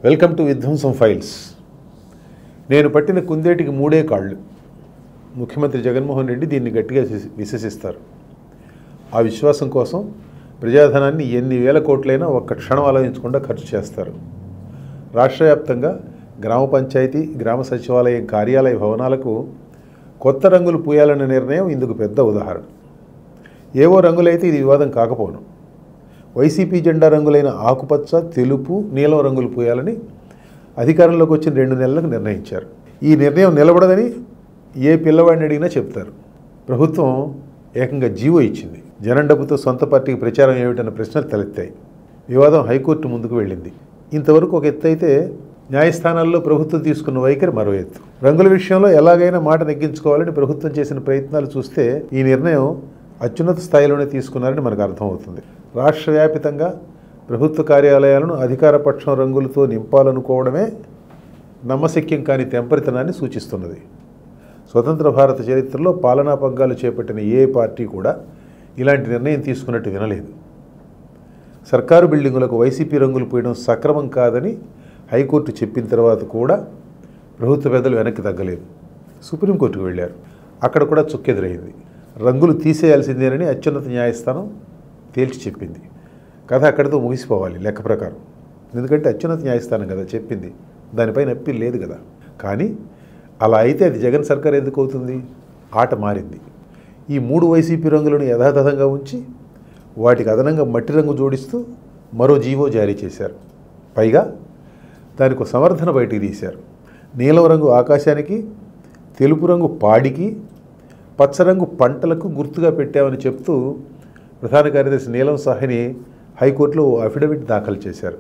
Welcome to విధ్వంసం files. నేను పట్టిన కుందేటికి మూడే కాళ్ళు. ముఖ్యమంత్రి జగన్మోహన్ రెడ్డి దీన్ని గట్టిగా విశ్వసిస్తారు. ఆ విశ్వాసం కోసం ప్రజాధనాన్ని ఎన్ని వేల కోట్లైనా ఒక్క క్షణం ఆలోచించకుండా ఖర్చు చేస్తారు. రాష్ట్ర వ్యాప్తంగా గ్రామ పంచాయతీ, గ్రామ సచివాలయం కార్యాలయ భవనాలకు కొత్త రంగులు పూయాలన్న నిర్ణయం ఇందుకు పెద్ద ఉదాహరణ. ఏవో రంగులైతే ఇది వివాదం కాకపోను. వైసీపీ జెండా రంగులైన ఆకుపచ్చ, తెలుపు, నీలం రంగులు పూయాలని అధికారంలోకి వచ్చిన 2 నెలలకు నిర్ణయించారు. ఈ నిర్ణయం నిలబడదని ఏ పిల్లవాడిని అడిగినా చెప్తారు. ప్రభుత్వం ఏకంగా జీవో ఇచ్చింది. జనం డబ్బుతో సొంత పార్టీకి ప్రచారం ఏమిటన్న ప్రశ్నలు తలెత్తాయి. వివాదం హైకోర్టు ముందుకు వెళ్ళింది. ఇంతవరకు ఒక ఎత్తు అయితే, న్యాయస్థానాల్లో ప్రభుత్వం తీసుకున్న వైఖరి మరో ఎత్తు. రంగుల విషయంలో ఎలాగైనా మాట నెగ్గించుకోవాలని ప్రభుత్వం చేసిన ప్రయత్నాలు చూస్తే ఈ నిర్ణయం అత్యున్నత స్థాయిలోనే తీసుకున్నారని మనకు అర్థమవుతుంది. రాష్ట్ర వ్యాపితంగా ప్రభుత్వ కార్యాలయాలను అధికార పక్షం రంగులతో నింపాలనుకోవడమే నమ్మశక్యం కాని తెంపరితనాన్ని సూచిస్తున్నది. స్వతంత్ర భారత చరిత్రలో పాలనా పగ్గాలు చేపట్టిన ఏ పార్టీ కూడా ఇలాంటి నిర్ణయం తీసుకున్నట్టు వినలేదు. సర్కారు బిల్డింగులకు వైసీపీ రంగులు పూయడం సక్రమం కాదని హైకోర్టు చెప్పిన తర్వాత కూడా ప్రభుత్వ పెద్దలు వెనక్కి తగ్గలేదు. సుప్రీంకోర్టుకు వెళ్ళారు. అక్కడ కూడా చుక్కెదురైంది. రంగులు తీసేయాల్సిందేనని అత్యున్నత న్యాయస్థానం తేల్చి చెప్పింది. కథ అక్కడితో ముగిసిపోవాలి లెక్క ప్రకారం. ఎందుకంటే అత్యున్నత న్యాయస్థానం కదా చెప్పింది, దానిపైన అప్పీల్ లేదు కదా. కానీ అలా అయితే అది జగన్ సర్కార్ ఎందుకు అవుతుంది? ఆట మారింది. ఈ 3 వైసీపీ రంగులను యథాతథంగా ఉంచి వాటికి అదనంగా మట్టి రంగు జోడిస్తూ మరో జీవో జారీ చేశారు. పైగా దానికి సమర్థన బయటికి తీశారు. నీలం రంగు ఆకాశానికి, తెలుపు రంగు పాడికి, పచ్చరంగు పంటలకు గుర్తుగా పెట్టామని చెప్తూ ప్రధాన కార్యదర్శి నీలం సాహ్ని హైకోర్టులో అఫిడవిట్ దాఖలు చేశారు.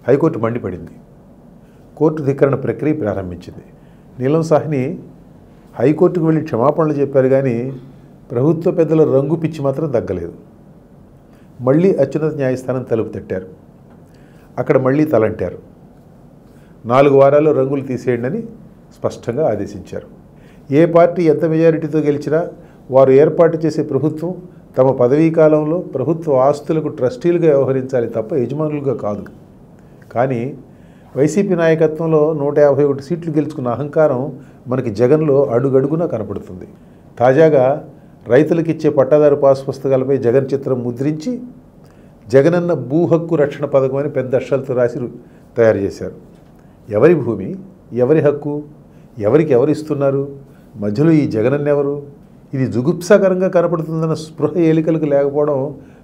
హైకోర్టు మండిపడింది. కోర్టు ధిక్కరణ ప్రక్రియ ప్రారంభించింది. నీలం సాహ్ని హైకోర్టుకు వెళ్ళి క్షమాపణలు చెప్పారు, కానీ ప్రభుత్వ పెద్దల రంగు పిచ్చి మాత్రం తగ్గలేదు. మళ్ళీ అత్యున్నత న్యాయస్థానం తలుపు తట్టారు. అక్కడ మళ్ళీ తలంటారు. 4 వారాల్లో రంగులు తీసేయండి అని స్పష్టంగా ఆదేశించారు. ఏ పార్టీ ఎంత మెజారిటీతో గెలిచినా వారు ఏర్పాటు చేసే ప్రభుత్వం తమ పదవీ కాలంలో ప్రభుత్వ ఆస్తులకు ట్రస్టీలుగా వ్యవహరించాలి తప్ప యజమానులుగా కాదు. కానీ వైసీపీ నాయకత్వంలో 151 సీట్లు గెలుచుకున్న అహంకారం మనకి జగన్లో అడుగడుగునా కనపడుతుంది. తాజాగా రైతులకిచ్చే పట్టాదారు పాస్ పుస్తకాలపై జగన్ చిత్రం ముద్రించి జగనన్న భూ హక్కు రక్షణ పథకం అని పెద్ద అక్షరాలతో రాసి తయారు చేశారు. ఎవరి భూమి, ఎవరి హక్కు, ఎవరికి ఎవరు ఇస్తున్నారు, మధ్యలో ఈ జగనన్న ఎవరు? ఇది జుగుప్సాకరంగా కనపడుతుందన్న స్పృహ ఏలికలకు లేకపోవడం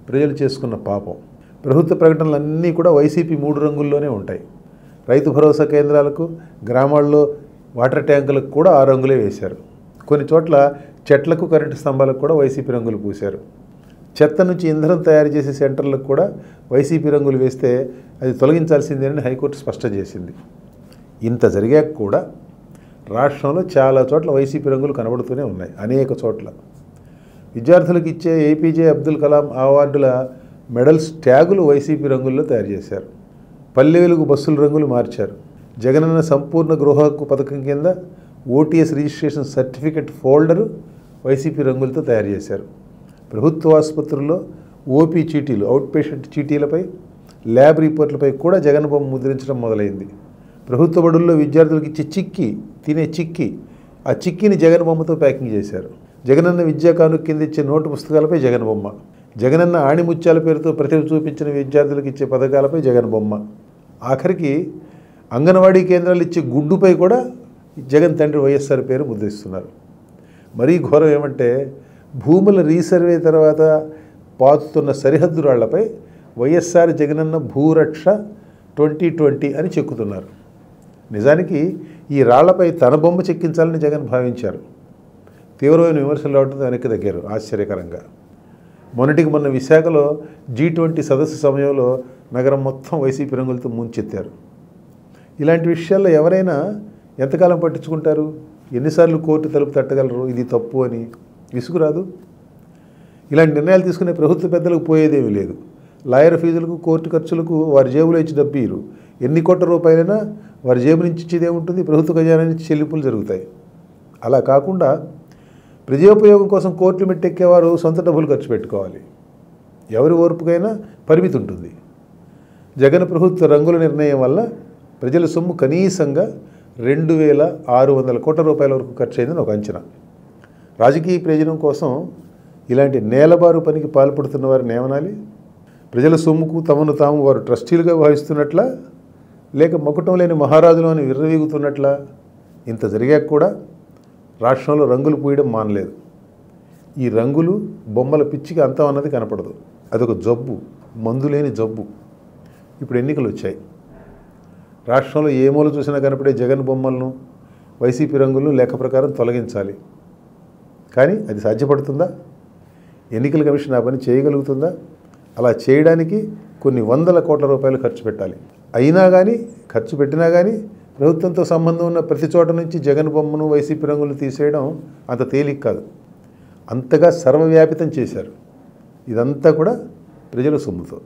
ప్రజలు చేసుకున్న పాపం. ప్రభుత్వ ప్రకటనలన్నీ కూడా వైసీపీ 3 రంగుల్లోనే ఉంటాయి. రైతు భరోసా కేంద్రాలకు, గ్రామాల్లో వాటర్ ట్యాంకులకు కూడా ఆ రంగులే వేశారు. కొన్ని చోట్ల చెట్లకు, కరెంటు స్తంభాలకు కూడా వైసీపీ రంగులు పూశారు. చెత్త నుంచి ఇంధనం తయారు చేసే సెంటర్లకు కూడా వైసీపీ రంగులు వేస్తే అది తొలగించాల్సిందేనని హైకోర్టు స్పష్టం చేసింది. ఇంత జరిగాక కూడా రాష్ట్రంలో చాలా చోట్ల వైసీపీ రంగులు కనబడుతూనే ఉన్నాయి. అనేక చోట్ల విద్యార్థులకు ఇచ్చే ఏపీజే అబ్దుల్ కలాం అవార్డుల మెడల్స్ ట్యాగులు వైసీపీ రంగుల్లో తయారు చేశారు. పల్లె వెలుగు బస్సుల రంగులు మార్చారు. జగనన్న సంపూర్ణ గృహ హక్కు పథకం కింద OTS registration certificate folder YCP రంగులతో తయారు చేశారు. ప్రభుత్వ ఆసుపత్రుల్లో ఓపీ చీటీలు, అవుట్ పేషెంట్ చీటీలపై, ల్యాబ్ రిపోర్ట్లపై కూడా జగన్ బొమ్మ ముద్రించడం మొదలైంది. ప్రభుత్వ బడుల్లో విద్యార్థులకు ఇచ్చే తినే చిక్కీ, ఆ చిక్కీని జగన్ బొమ్మతో ప్యాకింగ్ చేశారు. జగనన్న విద్యా కానుక కింద ఇచ్చే నోటు పుస్తకాలపై జగన్ బొమ్మ, జగనన్న ఆణిముత్యాల పేరుతో ప్రతిభ చూపించిన విద్యార్థులకు ఇచ్చే పథకాలపై జగన్ బొమ్మ, ఆఖరికి అంగన్వాడీ కేంద్రాలు ఇచ్చే గుడ్డుపై కూడా జగన్ తండ్రి వైఎస్ఆర్ పేరు ముద్రిస్తున్నారు. మరీ ఘోరం ఏమంటే, భూముల రీసర్వే తర్వాత పాతుతున్న సరిహద్దు రాళ్లపై వైఎస్ఆర్ జగనన్న భూరక్ష 2020 అని చెక్కుతున్నారు. నిజానికి ఈ రాళ్లపై తన బొమ్మ చెక్కించాలని జగన్ భావించారు. తీవ్రమైన విమర్శలు రావడంతో వెనక్కి తగ్గారు. ఆశ్చర్యకరంగా మొన్నటికి మొన్న విశాఖలో G20 సదస్సు సమయంలో నగరం మొత్తం వైసీపీ రంగులతో ముంచెత్తారు. ఇలాంటి విషయాల్లో ఎవరైనా ఎంతకాలం పట్టించుకుంటారు? ఎన్నిసార్లు కోర్టు తలుపు తట్టగలరు ఇది తప్పు అని? విసుగురాదు? ఇలాంటి నిర్ణయాలు తీసుకునే ప్రభుత్వ పెద్దలకు పోయేదేమీ లేదు. లాయర్ ఫీజులకు, కోర్టు ఖర్చులకు వారి జేబులో ఇచ్చి డబ్బీరు. ఎన్ని కోట్ల రూపాయలైనా వారి జేబు నుంచి ఇచ్చేదే ఉంటుంది, ప్రభుత్వ ఖజానా నుంచి చెల్లింపులు జరుగుతాయి. అలా కాకుండా ప్రజోపయోగం కోసం కోర్టులు మెట్టెక్కేవారు సొంత డబ్బులు ఖర్చు పెట్టుకోవాలి. ఎవరి ఓర్పుకైనా పరిమితి ఉంటుంది. జగన్ ప్రభుత్వ రంగుల నిర్ణయం వల్ల ప్రజల సొమ్ము కనీసంగా 2,600 కోట్ల రూపాయల వరకు ఖర్చు అయిందని ఒక అంచనా. రాజకీయ ప్రయోజనం కోసం ఇలాంటి నేలబారు పనికి పాల్పడుతున్న వారిని ఏమనాలి? ప్రజల సొమ్ముకు తమను తాము వారు ట్రస్టీలుగా భావిస్తున్నట్లా, లేక మొకటం లేని మహారాజులు అని విర్రవీగుతున్నట్లా? ఇంత జరిగాక కూడా రాష్ట్రంలో రంగులు పూయడం మానలేదు. ఈ రంగులు బొమ్మల పిచ్చికి అంతం అన్నది కనపడదు. అదొక జబ్బు, మందులేని జబ్బు. ఇప్పుడు ఎన్నికలు వచ్చాయి. రాష్ట్రంలో ఏ మూల చూసినా కనపడే జగన్ బొమ్మలను, వైసీపీ రంగులను లెక్క ప్రకారం తొలగించాలి. కానీ అది సాధ్యపడుతుందా? ఎన్నికల కమిషన్ ఆ పని చేయగలుగుతుందా? అలా చేయడానికి కొన్ని వందల కోట్ల రూపాయలు ఖర్చు పెట్టాలి. అయినా కానీ, ఖర్చు పెట్టినా కానీ ప్రభుత్వంతో సంబంధం ఉన్న ప్రతి చోట నుంచి జగన్ బొమ్మను, వైసీపీ రంగులు తీసేయడం అంత తేలిక కాదు. అంతగా సర్వవ్యాపితం చేశారు. ఇదంతా కూడా ప్రజల సొమ్ముతో.